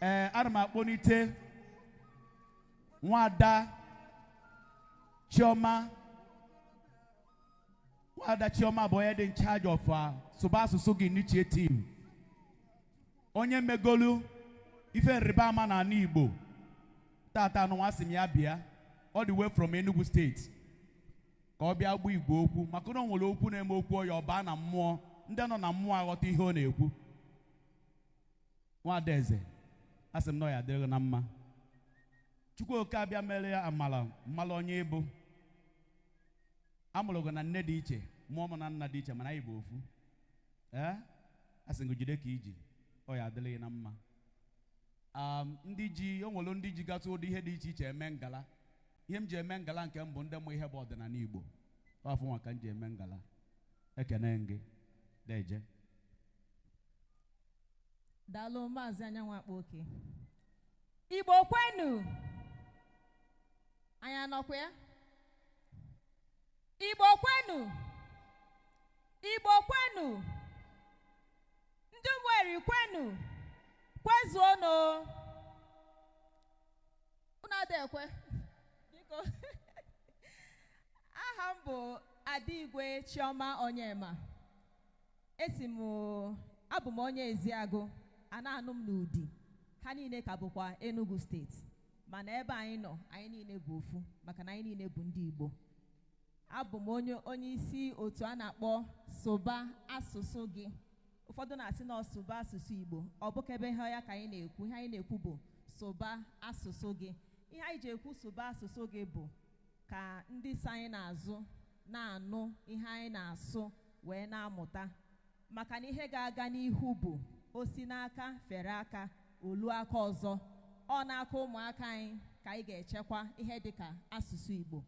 ana m akpọnite Nwada Chioma bụ onye dị in charge of Sụba Asụsụ Gị initiative. Onye megolu ife nrịba ama na ala Igbo. Tata nwa sị m ya bịa all the way from Enugu State. Ka ọ bịa gbuo Igbo okwu maka na o nwere okwu na-eme okwu ọya ọba na mmụọ ndị nọ na mmụọ aghọta ihe ọ na-ekwu. Nwada Eze asị m na ya adịrị na mma. Chukwuoke abịa mere ya amala onye ịbụ. Amụrụ gị na nne dị iche mụọ m na nna dị iche mana anyị bụ ofu. Asị gị jide ka iji ọ ya adịrị na mma. Ndị ji o nwere ndị ji gatụ ụdị ihe dị iche iche eme ngala. Ihe m ji eme ngala nke m bụ ndị mụ ihe bụ ọdịnala Igbo. Afọ nwa ka m ji eme ngala. Ekene gị deje. Daalụ Maazị Anyanwụ Akpa Oke. Igbo kwenu. Anyị anọkwa ya? Igbo kwenu. Igbo kwenu. Ndị Umueri kwenu. Kwezuonu. Unu adekwe. Biko. Aha m bụ Adigwe Chioma Onyema. Abụ m onye Eziagụ. Ana-anụ m n'Udi. Ha niile ka bụkwa Enugu steeti. Mana ebe anyị nọ, anyị niile bụ ofu maka na anyị niile bụ ndị Igbo. Abụ m onye isi otu a na-akpọ Sụba Asụsụ Gị. Ụfọdụ na-asị na Sụba Asụsụ Igbo. Ọ bụkebe ihe ya ka anyị na-ekwu. Ihe anyị na-ekwu bụ Sụba Asụsụ Gị. Ihe anyị ji ekwu Sụba Asụsụ Gị bụ ka ndị isi anyị na-azụ na-anụ ihe anyị na-asụ wee na-amụta. Maka na ihe ga-aga n'ihu bụ o si n'aka fere aka olu aka ọzọ. Ọ n'aka ụmụaka anyị ka anyị ga-echekwa ihe dịka asụsụ Igbo.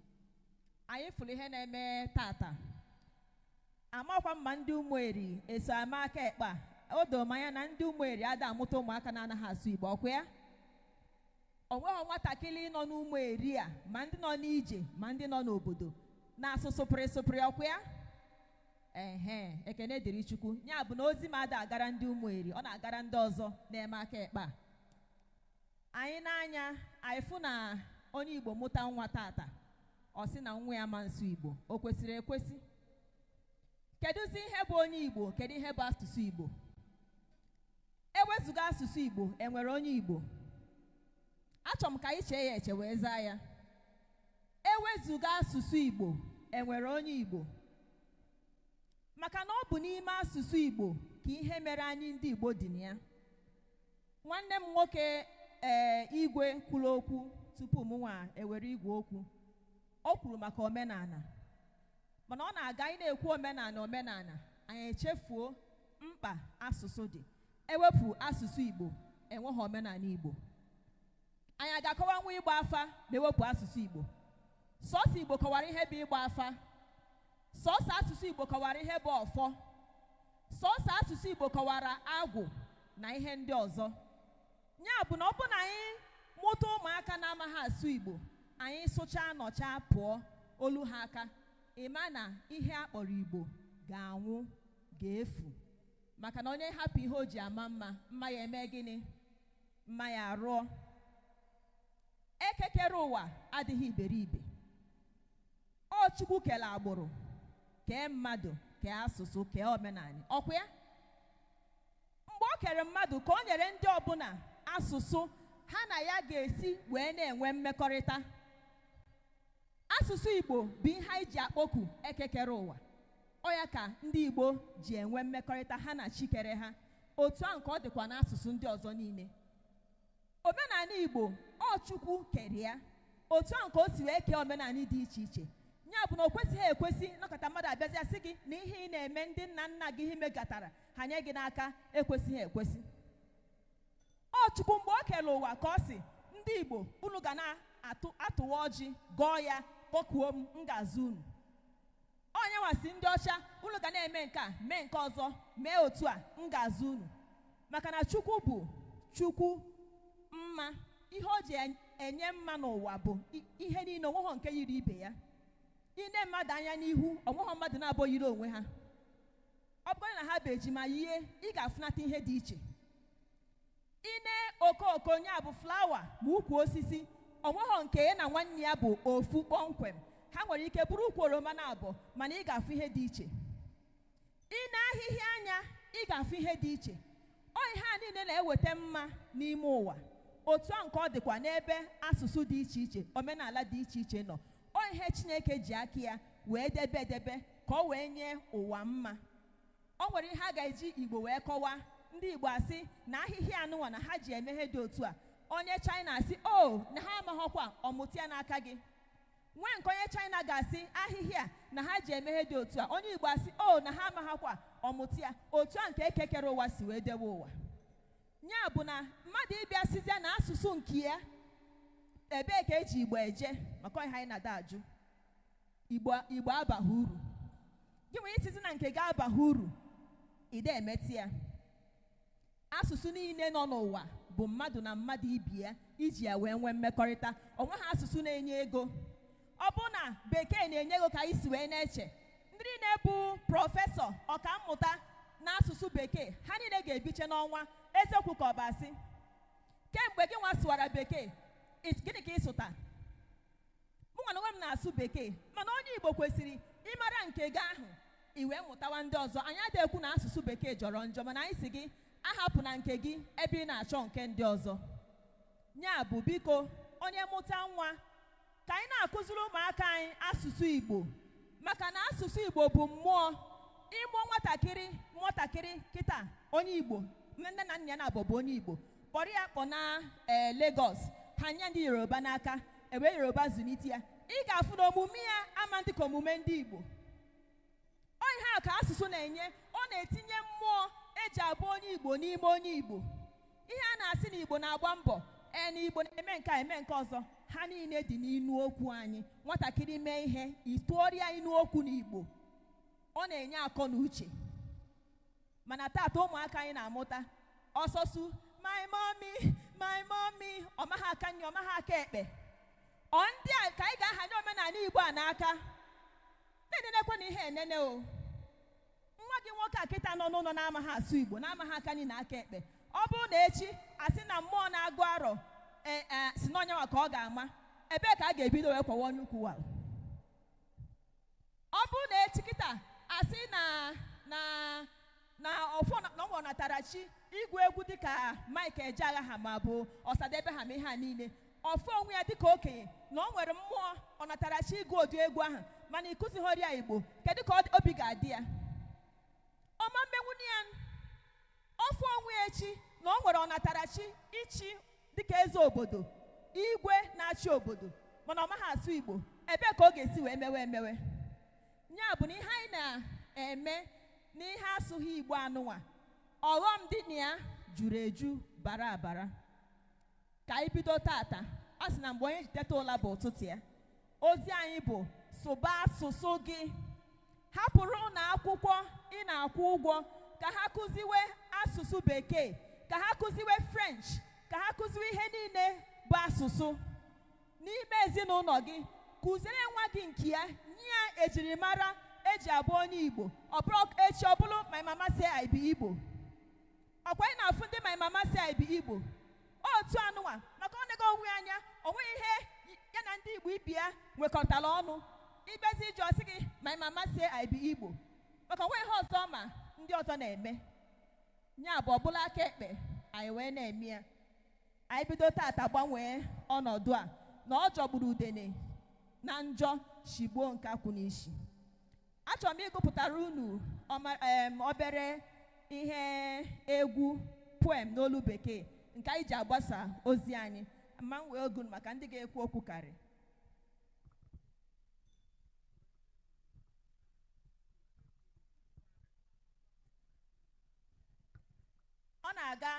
Anyị fụrụ ihe na-eme tata. Amakwa mma ndị Umueri eso ama aka ekpa. O doo m anya na ndị Umueri ada amụta ụmụaka na-anaghị asụ Igbo, ọkwa ya? O nweghị nwatakịrị nọ n'Umueri a ma ndị nọ n'ije ma ndị nọ n'obodo na-asụ sụpịrị ọkwa ya? Ekene dịrị Chukwu. Ya bụ na ozi m ada agara ndị Umueri, ọ na-agara ndị ọzọ na-eme aka ekpa. Anyị n'anya anyị fụ na onye Igbo mụta nwa tata ọ sị na nwa ya ma nsụ Igbo, o kwesịrị ekwesị? Kedụzi ihe bụ onye Igbo, kedu ihe bụ asụsụ Igbo? Ewezuga asụsụ Igbo enwere onye Igbo? Achọ m ka anyị chee ya eche wee zaa ya. Ewezuga asụsụ Igbo enwere onye Igbo? Maka na ọ bụ n'ime asụsụ Igbo ka ihe mere anyị ndị Igbo dị na ya. Nwanne m nwoke Igwe kwuru okwu tupu m nwa ewere igwe okwu. O kwuru maka omenala. Mana ọ na-aga anyị na-ekwu omenala anyị echefuo mkpa asụsụ dị. Ewepụ asụsụ Igbo enweghị omenala Igbo. Anyị aga-akọwa nwa ịgba afa ma ewepụ asụsụ Igbo. Sọọsọ Igbo kọwara ihe bụ ịgba afa. Sọọsọ asụsụ Igbo kọwara ihe bụ ọfọ. Sọọsọ asụsụ Igbo kọwara agwụ na ihe ndị ọzọ. Ya bụ na ọ bụ na anyị mụta ụmụaka na-amaghị asụ Igbo, anyị sụchaa nọchaa pụọ olu ha aka, ịma na ihe a kpọrọ Igbo ga-anwụ, ga-efu. Maka na onye hapụ ihe o ji ama mma ya eme gịnị? Mma ya arụọ. Ekekere ụwa adịghị iberibe. Ọ Chukwu kere agbụrụ, kee mmadụ, kee asụsụ, kee omenala. Ọkwa ya? Mgbe o kere mmadụ ka o nyere ndị ọbụla asụsụ ha na ya ga-esi wee na-enwe mmekọrịta. Asụsụ Igbo bụ ihe anyị ji akpọku ekekere ụwa. Ọ ya ka ndị Igbo ji enwe mmekọrịta ha na Chikere ha. Otu ahụ ka ọ dịkwa n'asụsụ ndị ọzọ niile. Omenala Igbo ọ Chukwu kere ya. Otu ahụ ka o si wee kee omenala dị iche iche. Ya bụ na o kwesịghị ekwesị nọkọta mmadụ abịazi asị gị na ihe ị na-eme ndị nna nna gị ihe megatara ha nye gị n'aka ekwesịghị ekwesị. Ọ Chukwu mgbe o kere ụwa ka ọ sị ndị Igbo unu ga na-atụwa ọjị gọọ ya kpọkuo m ngazụ unu. Onye nwasị ndị ọcha unu ga na-eme nke a mee nke ọzọ mee otu a ngazụ unu. Maka na Chukwu bụ Chukwu mma. Ihe o ji enye mma n'ụwa bụ ihe niile onweghị nke yiri ibe ya. Ine mmadụ anya n'ihu onweghị mmadụ na-abụ yiri onwe ha. Ọ bụrụ na ha bụ ejima yie ị ga-afụnata ihe dị iche. ine okoko nya bụ flawa ma ukwu osisi onweghọ nke ya na nwanne ya bụ ofu kpọmkwem. Ha nwere ike bụrụ ukwu oroma na abụọ mana ị ga-afụ ihe dị iche. Ine ahịhịa anya ị ga-afụ ihe dị iche. Ọ ihe a niile na-eweta mma n'ime ụwa. Otu a nke ọ dịkwa n'ebe asụsụ dị iche iche, omenala dị iche iche nọ. Ọ ihe Chineke ji aka ya wee debe edebe ka ọ wee nye ụwa mma. O nwere ihe a ga-eji Igbo wee kọwaa. Ndị Igbo asị na ahịhịa anụnwa na ha ji eme ihe dị otu a. Onye China asị o na ha amaghọkwa ọmụtụ ya n'aka gị. Nwee nke onye China ga-asị ahịhịa na ha ji eme ihe dị otu a. Onye Igbo asị o na ha amaghọkwa ọmụtụ ya. Otu a nke ekekere ụwa si wee dewe ụwa. Nya bụ na mmadụ ịbịa sizia na asụsụ nke ya ebee ka eji Igbo eje maka ihe anyị na-ada ajụ. Igbo abaghị uru. Gị nwere isizi na nke ga-abaghị uru ide emeti ya. Asụsụ niile nọ n'ụwa bụ mmadụ na mmadụ ibi ya iji ya wee nwee mmekọrịta. Onwe ha asụsụ na-enye ego. Ọ bụ na bekee na-enye ego ka anyị si wee na-eche. Ndị niile bụ prọfesọ ọkammụta n'asụsụ bekee ha niile ga-ebiche n'ọnwa. Eziokwu ka ọ bụ asị? Kemgbe gị nwa sụwara bekee gịnị ka ị sụta? Mụ nwa na onwe m na-asụ bekee mana onye Igbo kwesịrị ịmara nke gị ahụ i wee mụtawa ndị ọzọ. Anyị adịghị ekwu na asụsụ bekee jọrọ njọ mana anyị si gị ahapụ na nke gị ebe ị na-achọ nke ndị ọzọ. Nya bụ biko onye mụta nwa ka anyị na-akụziri ụmụaka anyị asụsụ Igbo maka na asụsụ Igbo bụ mmụọ. Ịmụ nwatakịrị kịta onye Igbo nne na nna ya na-abụ bụ onye Igbo kpọrọ ya kpọ na Lagos ha nye ndị Yoruba n'aka ebe Yoruba zụlite ya. Ị ga-afụ na omume ya ama ndị ka omume ndị Igbo. Ọ ihe a ka asụsụ na-enye. Ọ na-etinye mmụọ eji abụ onye Igbo n'ime onye Igbo. Ihe a na-asị na Igbo na-agba mbọ na Igbo na-eme nke eme nke ọzọ ha niile dị n'inu okwu anyị. Nwatakịrị mee ihe itụọrịa inu okwu n'Igbo ọ na-enye akọ na uche. Mana taata ụmụaka anyị na-amụta ọsọsụ my mommy ọmaha aka nye ọmaha aka ekpe. Ọ ndị a ka anyị ga-ahanye omenala Igbo a n'aka. Na-enenekwa na ihe enene o. Nwa gị nwoke a kịta nọ n'ụlọ na-amaghị asụ Igbo na-amaghị aka nyi na aka ekpe. Ọ bụrụ na echi asị na mmụọ na-agụ arọ si n'ọnyanwa ka ọ ga-ama ebee ka a ga-ebido wee kwawa onye ukwu wa. Ọ bụrụ na echi kịta asị na ọfọ na ọ natara chi igwu egwu dịka Mike Ejeagha ha ma bụ Ọsadebe ha ma ihe a niile ọfọ onwe ya dịka okenye na ọ nwere mmụọ ọ natara chi igwu ụdị egwu ahụ mana ịkụzighọrọ ya Igbo kedu ka obi ga-adị ya? Ọma mmenwune ya ọfọ onwe ya echi na ọ nwere ọ natara chi ichi dịka eze obodo igwe na-achị obodo mana ọ maghị asụ Igbo ebee ka ọ ga-esi wee emewe. Nya bụ na ihe anyị na-eme n'ihe asụghị Igbo anụnwa ọghọm dị na ya juru eju bara abara. Ka anyị bido tata a sị na mgbe onye ji teta ụla bụ ụtụtụ ya. Ozi anyị bụ sụba asụsụ gị. Hapụrụ na akwụkwọ ị na-akwụ ụgwọ ka ha kụziwe asụsụ bekee ka ha kụziwe French ka ha kụziwe ihe niile bụ asụsụ. N'ime ezinụlọ gị kụziere nwa gị nke ya nye ya ejirimara eji abụ onye Igbo. Ọ bụrụ echi ọ bụrụ my mama say I be Igbo. Ọkwa ị na-afụ ndị my mama say I be Igbo otu anụnwa maka ọ nego onwe anya onweghị ihe ya na ndị Igbo ibi ya nwekọtara ọnụ. Ibezi iji ọsị gị my mama say I be Igbo maka onweghị ihe ọzọ ma ndị ọzọ na-eme. Nya bụ ọbụla aka ekpe anyị wee na-eme ya. Anyị bido tata gbanwee ọnọdụ a na ọ jọgburu udene na njọ shigbuo nke akwụ n'isi. Achọrọ m ịgụpụtara unu obere ihe egwu poem n'olu bekee nke anyị ji agbasa ozi anyị ma m wee ogun maka ndị ga-ekwu okwu karị. Ọ na-aga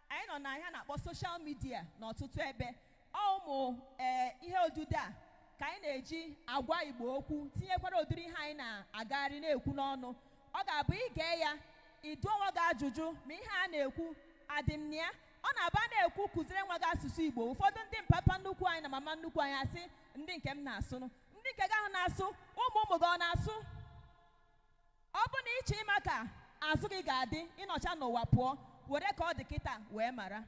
anyị nọ na ihe na-akpọ soshal midia n'ọtụtụ ebe. Ụmụ ihe odide a ka anyị na-eji agwa Igbo okwu tinyekwara ụdịrị ihe anyị na-agagharị na-ekwu n'ọnụ. Ọ ga-abụ ige ya ịdụ onwe gị ajụjụ ma ihe a na-ekwu adị m na ya. Ọ na-aba na-ekwu kụziere nwa gị asụsụ Igbo. Ụfọdụ ndị papa nnukwu anyị na mama nnukwu anyị asị ndị nke m na-asụ ndị nke gị ahụ na-asụ ụmụ gị ọ na-asụ. Ọ bụ na ịchọ ịma ka azụ gị ga-adị ịnọcha n'ụwa pụọ were ka ọ dị kịta wee mara.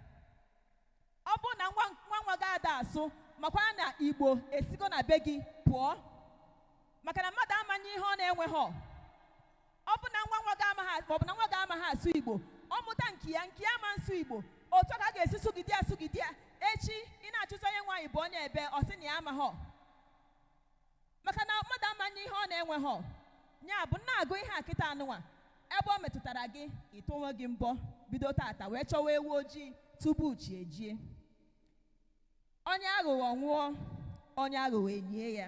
asụ makwa na Igbo esigo na be gị pụọ maka na mmadụ amanye ihe ọ na-enweghị ọ bụ na nwa gị amaghị ma ọ bụ na nwa gị amaghị asụ Igbo ọ mụta nke ya ama nsụ Igbo otu ka a ga-esi sụgide ya echi ị na-achụsa onye nwaanyị bụ onye ebe ọ sị na ya amaghị maka na mmadụ amanye ihe ọ na-enweghị ya bụ na-agụ ihe a kịta anụnwa ebe ọ metụtara gị ịtụ onwe gị mbọ bido tata wee chọwa ewu ojii tupu chi ejie. Onye aghụghọ nwụọ, onye aghụghọ enyie ya.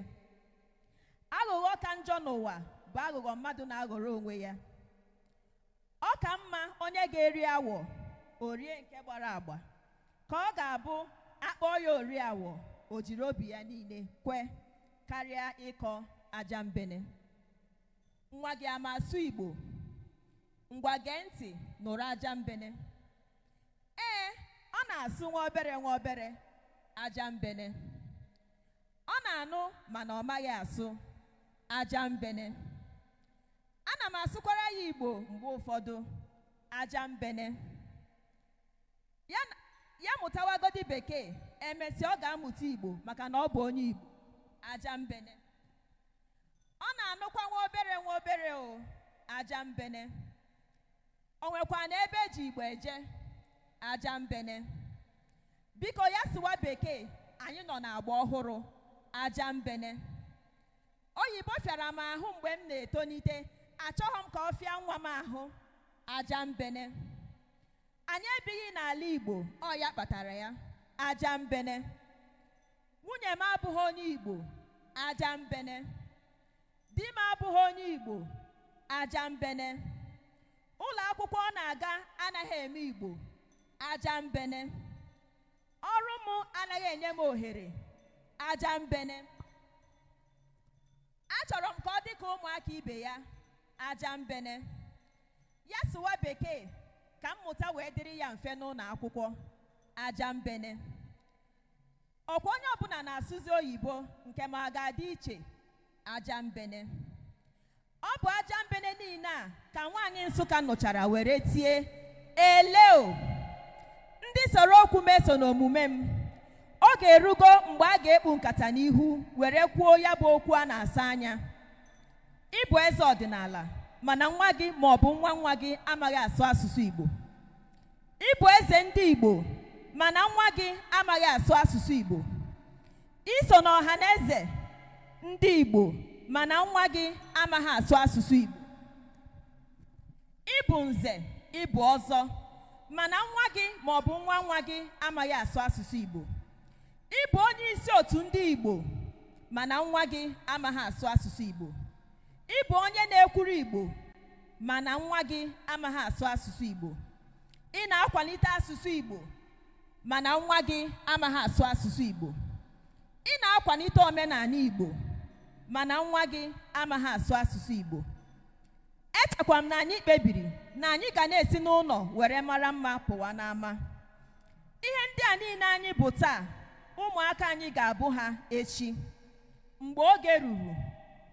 Aghụghọ ka njọ n'ụwa bụ aghụghọ mmadụ na-aghọrọ onwe ya. Ọ ka mma onye ga-eri awọ orie nke gbara agba ka ọ ga-abụ akpọ ya ori awọ o jiri obi ya niile kwe karịa ịkọ aja mbene. Nwa gị ama asụ Igbo? Ngwa gee ntị nụrụ aja mbene. Ọ na-asụ nwa obere aja mbene. Ọ na-anụ mana ọ maghị asụ aja mbene. Ana m asụkwara ya Igbo mgbe ụfọdụ aja mbene. Ya mụtawagodi Bekee emesịa ọ ga-amụta Igbo maka na ọ bụ onye Igbo. Aja mbene. Ọ na-anụkwa nwa obere o aja mbene. O nwekwa na ebe eji Igbo eje aja mbene. Biko ya sụwa Bekee anyị nọ n'agba ọhụrụ aja mbene. Oyibo fịara m ahụ mgbe m na-etonite achọghị m ka ọ fịa nwa m ahụ aja mbene. Anyị ebighị n'ala Igbo ọ ya kpatara ya aja mbene. Nwunye m abụghị onye Igbo aja mbene. Di m abụghị onye Igbo aja mbene. Ụlọ akwụkwọ ọ na-aga anaghị eme Igbo aja mbene. Ọrụ m anaghị enye m ohere aja mbene. Achọrọ m ka ọ dị ka ụmụaka ibe ya aja mbene. Ya sụwa Bekee ka mmụta wee dịrị ya mfe n'ụlọ akwụkwọ aja mbene. Ọkwa onye ọbụla na-asụzi oyibo nke ma ga-adị iche aja mbene. Ọ bụ aja mbene niile a ka nwaanyị Nsụka nụchara were tie eleo. Ndị soro okwu meso n'omume m oge erugo mgbe a ga-ekpu nkata n'ihu were kwuo ya bụ okwu a na-asa anya. Ị bụ eze ọdịnala mana nwa gị ma ọ bụ nwa gị amaghị asụ asụsụ Igbo. Ị bụ eze ndị Igbo mana nwa gị amaghị asụ asụsụ Igbo. Ị so n'ọha na eze ndị Igbo mana nwa gị amaghị asụ asụsụ Igbo. Ị bụ nze, ị bụ ọzọ mana nwa gị ma ọ bụ nwa gị amaghị asụ asụsụ Igbo. Ị bụ onye isi otu ndị Igbo mana nwa gị amaghị asụ asụsụ Igbo. Ị bụ onye na-ekwuru Igbo mana nwa gị amaghị asụ asụsụ Igbo. Ị na-akwalite asụsụ Igbo mana nwa gị amaghị asụ asụsụ Igbo. Ị na-akwalite omenala Igbo mana nwa gị amaghị asụ asụsụ Igbo. Echekwa m na anyị kpebiri na anyị ga na-esi n'ụlọ were mara mma pụwa n'ama. Ihe ndị a niile anyị bụ taa, ụmụaka anyị ga-abụ ha echi. Mgbe oge ruru,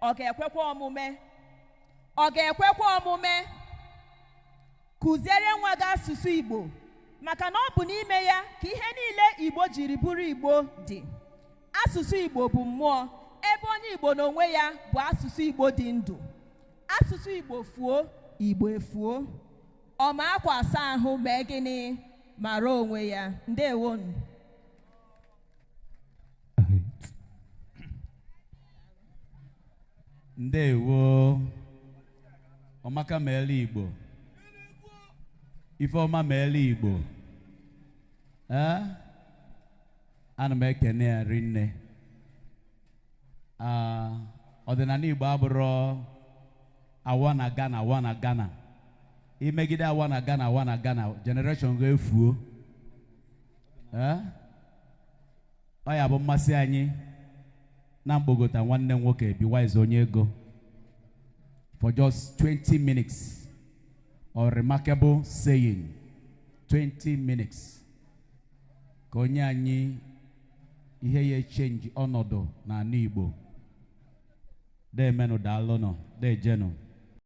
ọ ga-ekwekwa omume? Ọ ga-ekwekwa omume? Kụziere nwa gị asụsụ Igbo maka na ọ bụ n'ime ya ka ihe niile Igbo jiri bụrụ Igbo dị. Asụsụ Igbo bụ mmụọ ebe onye Igbo n'onwe ya bụ asụsụ Igbo dị ndụ. Asụsụ Igbo fuo, Igbo efuo. Ọma akwa asa ahụ mee gịnị mara onwe ya. Ndewonu. Ndewo. Ọmaka meela Igbo. Ifeọma meela Igbo. Ana m ekene ya rinne. Ọdịnala Igbo abụrụ awa na Ghana. Imegide awa na Ghana, generation ga-efuo. Ọ ya bụ mmasị anyị na mgbogota nwanne nwoke Biwise onye ego for just 20 minutes or remarkable saying 20 minutes ka onye anyị ihe ya change ọnọdụ na Igbo. De menụ daalụ nọ, de jenụ.